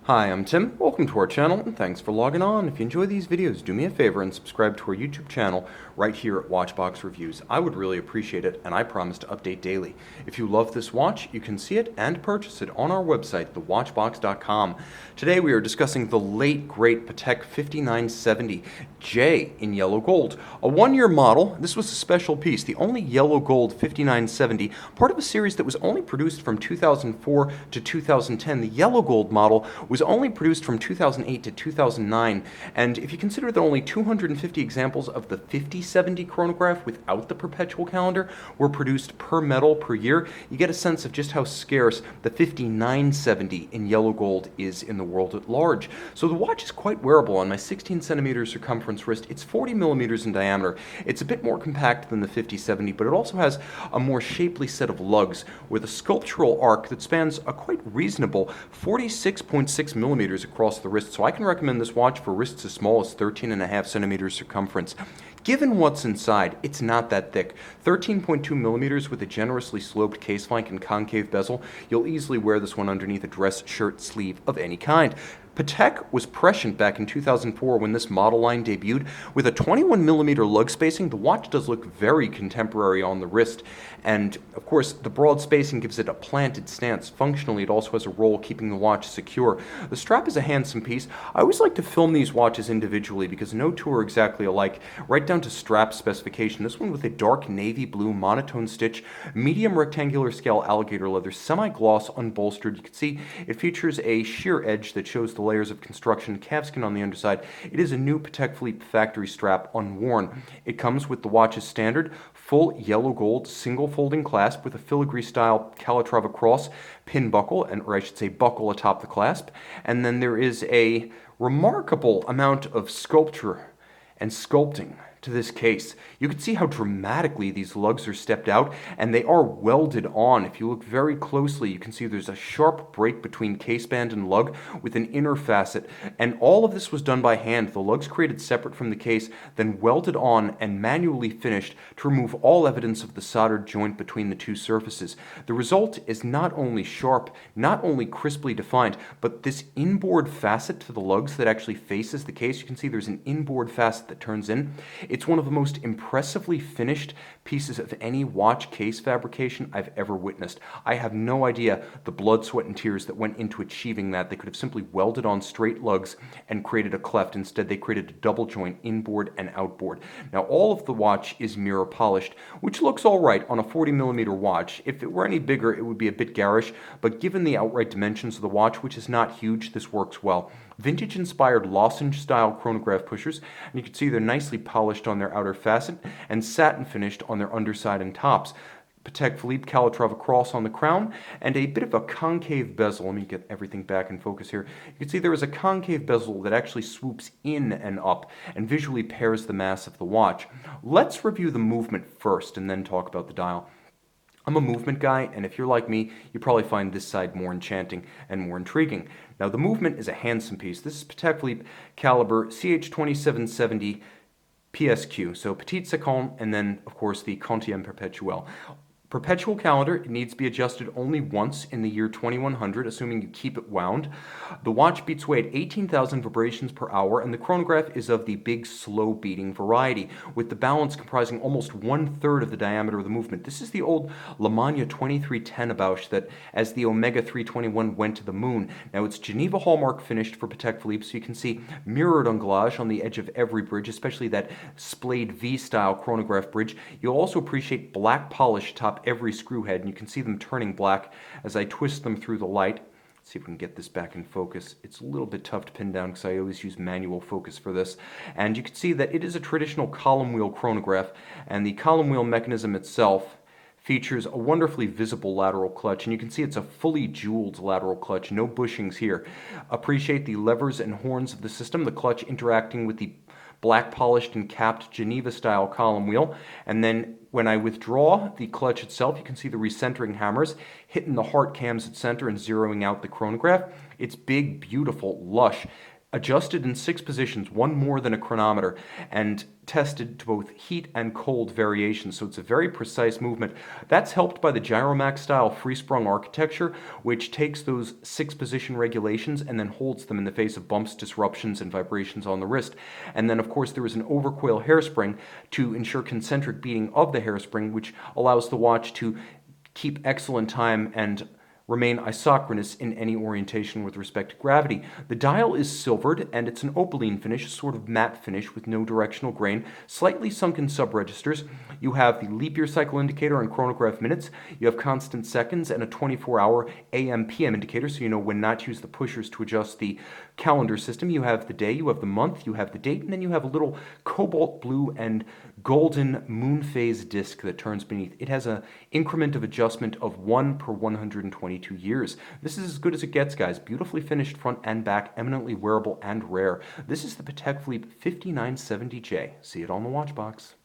Hi, I'm Tim. Welcome to our channel, and thanks for logging on. If you enjoy these videos, do me a favor and subscribe to our YouTube channel right here at Watchbox Reviews. I would really appreciate it, and I promise to update daily. If you love this watch, you can see it and purchase it on our website, thewatchbox.com. Today we are discussing the late great Patek 5970J in yellow gold. A one-year model. This was a special piece, the only yellow gold 5970, part of a series that was only produced from 2004 to 2010. The yellow gold model was only produced from 2008 to 2009, and if you consider that only 250 examples of the 5070 chronograph without the perpetual calendar were produced per metal per year, you get a sense of just how scarce the 5970 in yellow gold is in the world at large. So the watch is quite wearable. On my 16 centimeter circumference wrist, it's 40 millimeters in diameter. It's a bit more compact than the 5070, but it also has a more shapely set of lugs with a sculptural arc that spans a quite reasonable 46.6 millimeters across the wrist, so I can recommend this watch for wrists as small as 13.5 centimeters circumference. Given what's inside, it's not that thick. 13.2 millimeters with a generously sloped case flank and concave bezel. You'll easily wear this one underneath a dress shirt sleeve of any kind. Patek was prescient back in 2004 when this model line debuted. With a 21 millimeter lug spacing, the watch does look very contemporary on the wrist. And of course, the broad spacing gives it a planted stance. Functionally, it also has a role keeping the watch secure. The strap is a handsome piece. I always like to film these watches individually because no two are exactly alike, right down to strap specification. This one with a dark navy blue monotone stitch, medium rectangular scale alligator leather, semi-gloss, unbolstered. You can see it features a sheer edge that shows the layers of construction, calfskin on the underside. It is a new Patek Philippe factory strap, unworn. It comes with the watch's standard full yellow gold single folding clasp with a filigree style Calatrava Cross pin buckle, or I should say buckle atop the clasp. And then there is a remarkable amount of sculpture and sculpting to this case. You can see how dramatically these lugs are stepped out, and they are welded on. If you look very closely, you can see there's a sharp break between caseband and lug with an inner facet, and all of this was done by hand. The lugs created separate from the case, then welded on and manually finished to remove all evidence of the soldered joint between the two surfaces. The result is not only sharp, not only crisply defined, but this inboard facet to the lugs that actually faces the case. You can see there's an inboard facet that turns in. It's one of the most impressively finished pieces of any watch case fabrication I've ever witnessed. I have no idea the blood, sweat, and tears that went into achieving that. They could have simply welded on straight lugs and created a cleft. Instead, they created a double joint inboard and outboard. Now, all of the watch is mirror polished, which looks all right on a 40 millimeter watch. If it were any bigger, it would be a bit garish, but given the outright dimensions of the watch, which is not huge, this works well. Vintage-inspired lozenge-style chronograph pushers, and you can see they're nicely polished on their outer facet and satin finished on their underside and tops. Patek Philippe Calatrava Cross on the crown, and a bit of a concave bezel. Let me get everything back in focus here. You can see there is a concave bezel that actually swoops in and up and visually pairs the mass of the watch. Let's review the movement first and then talk about the dial. I'm a movement guy, and if you're like me, you probably find this side more enchanting and more intriguing. Now, the movement is a handsome piece. This is Patek Philippe caliber CH2770 PSQ, so Petite Seconde, and then, of course, the Quantième Perpetuel. Perpetual calendar, it needs to be adjusted only once in the year 2100, assuming you keep it wound. The watch beats away at 18,000 vibrations per hour, and the chronograph is of the big, slow-beating variety, with the balance comprising almost one-third of the diameter of the movement. This is the old Lemania 2310 Abauche that, as the Omega 321 went to the moon. Now, it's Geneva hallmark finished for Patek Philippe, so you can see mirrored anglage on the edge of every bridge, especially that splayed V-style chronograph bridge. You'll also appreciate black polish atop every screw head, and you can see them turning black as I twist them through the light. Let's see if we can get this back in focus. It's a little bit tough to pin down because I always use manual focus for this. And you can see that it is a traditional column wheel chronograph, and the column wheel mechanism itself features a wonderfully visible lateral clutch, and you can see it's a fully jeweled lateral clutch, no bushings here. Appreciate the levers and horns of the system, the clutch interacting with the black polished and capped Geneva style column wheel, and then when I withdraw the clutch itself, you can see the recentering hammers hitting the heart cams at center and zeroing out the chronograph. It's big, beautiful, lush. adjusted in 6 positions, one more than a chronometer, and tested to both heat and cold variations, so it's a very precise movement. That's helped by the Gyromax style free-sprung architecture, which takes those 6-position regulations and then holds them in the face of bumps, disruptions, and vibrations on the wrist. And then, of course, there is an overcoil hairspring to ensure concentric beating of the hairspring, which allows the watch to keep excellent time and remain isochronous in any orientation with respect to gravity. The dial is silvered, and it's an opaline finish, a sort of matte finish with no directional grain, slightly sunken subregisters. You have the leap year cycle indicator and chronograph minutes. You have constant seconds and a 24-hour AM/PM indicator, so you know when not to use the pushers to adjust the calendar system. You have the day, you have the month, you have the date, and then you have a little cobalt blue and golden moon phase disc that turns beneath. It has an increment of adjustment of 1 per 122 years. This is as good as it gets, guys. Beautifully finished front and back, eminently wearable and rare. This is the Patek Philippe 5970J. See it on the watch box.